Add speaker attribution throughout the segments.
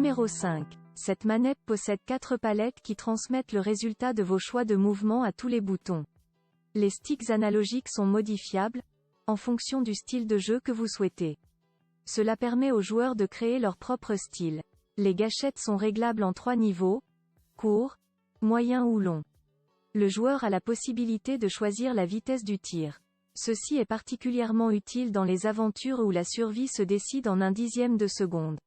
Speaker 1: Numéro 5. Cette manette possède 4 palettes qui transmettent le résultat de vos choix de mouvement à tous les boutons. Les sticks analogiques sont modifiables, en fonction du style de jeu que vous souhaitez. Cela permet aux joueurs de créer leur propre style. Les gâchettes sont réglables en 3 niveaux, court, moyen ou long. Le joueur a la possibilité de choisir la vitesse du tir. Ceci est particulièrement utile dans les aventures où la survie se décide en un dixième de seconde.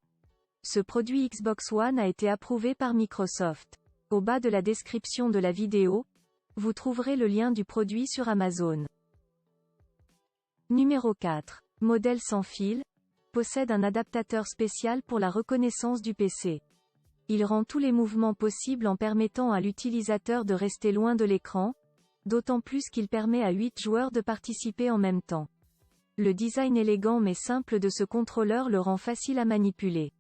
Speaker 1: Ce produit Xbox One a été approuvé par Microsoft. Au bas de la description de la vidéo, vous trouverez le lien du produit sur Amazon. Numéro 4. Modèle sans fil, possède un adaptateur spécial pour la reconnaissance du PC. Il rend tous les mouvements possibles en permettant à l'utilisateur de rester loin de l'écran, d'autant plus qu'il permet à 8 joueurs de participer en même temps. Le design élégant mais simple de ce contrôleur le rend facile à manipuler.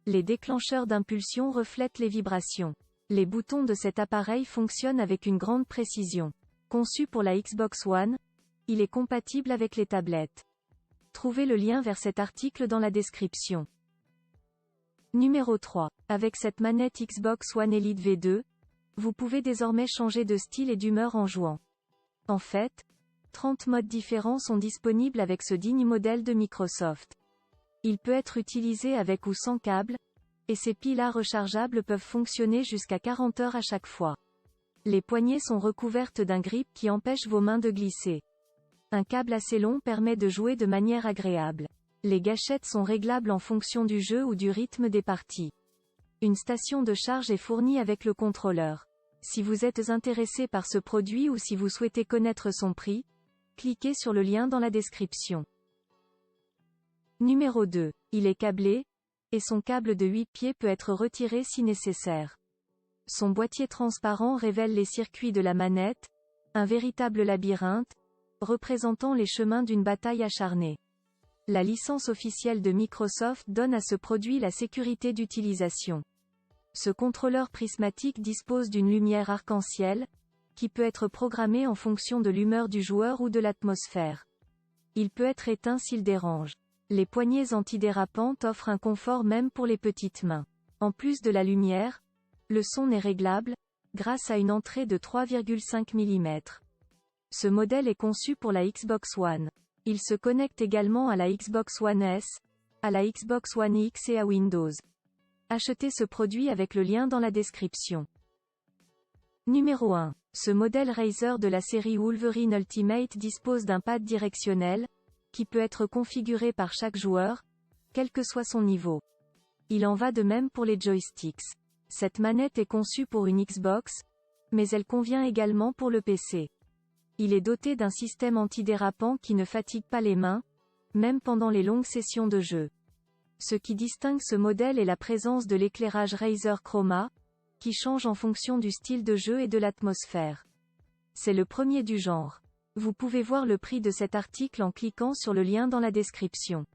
Speaker 1: Les déclencheurs d'impulsion reflètent les vibrations. Les boutons de cet appareil fonctionnent avec une grande précision. Conçu pour la Xbox One, il est compatible avec les tablettes. Trouvez le lien vers cet article dans la description. Numéro 3. Avec cette manette Xbox One Elite V2, vous pouvez désormais changer de style et d'humeur en jouant. En fait, 30 modes différents sont disponibles avec ce digne modèle de Microsoft. Il peut être utilisé avec ou sans câble, et ses piles rechargeables peuvent fonctionner jusqu'à 40 heures à chaque fois. Les poignées sont recouvertes d'un grip qui empêche vos mains de glisser. Un câble assez long permet de jouer de manière agréable. Les gâchettes sont réglables en fonction du jeu ou du rythme des parties. Une station de charge est fournie avec le contrôleur. Si vous êtes intéressé par ce produit ou si vous souhaitez connaître son prix, cliquez sur le lien dans la description. Numéro 2. Il est câblé, et son câble de 8 pieds peut être retiré si nécessaire. Son boîtier transparent révèle les circuits de la manette, un véritable labyrinthe, représentant les chemins d'une bataille acharnée. La licence officielle de Microsoft donne à ce produit la sécurité d'utilisation. Ce contrôleur prismatique dispose d'une lumière arc-en-ciel, qui peut être programmée en fonction de l'humeur du joueur ou de l'atmosphère. Il peut être éteint s'il dérange. Les poignées antidérapantes offrent un confort même pour les petites mains. En plus de la lumière, le son est réglable, grâce à une entrée de 3,5 mm. Ce modèle est conçu pour la Xbox One. Il se connecte également à la Xbox One S, à la Xbox One X et à Windows. Achetez ce produit avec le lien dans la description. Numéro 1. Ce modèle Razer de la série Wolverine Ultimate dispose d'un pad directionnel, qui peut être configuré par chaque joueur, quel que soit son niveau. Il en va de même pour les joysticks. Cette manette est conçue pour une Xbox, mais elle convient également pour le PC. Il est doté d'un système antidérapant qui ne fatigue pas les mains, même pendant les longues sessions de jeu. Ce qui distingue ce modèle est la présence de l'éclairage Razer Chroma, qui change en fonction du style de jeu et de l'atmosphère. C'est le premier du genre. Vous pouvez voir le prix de cet article en cliquant sur le lien dans la description.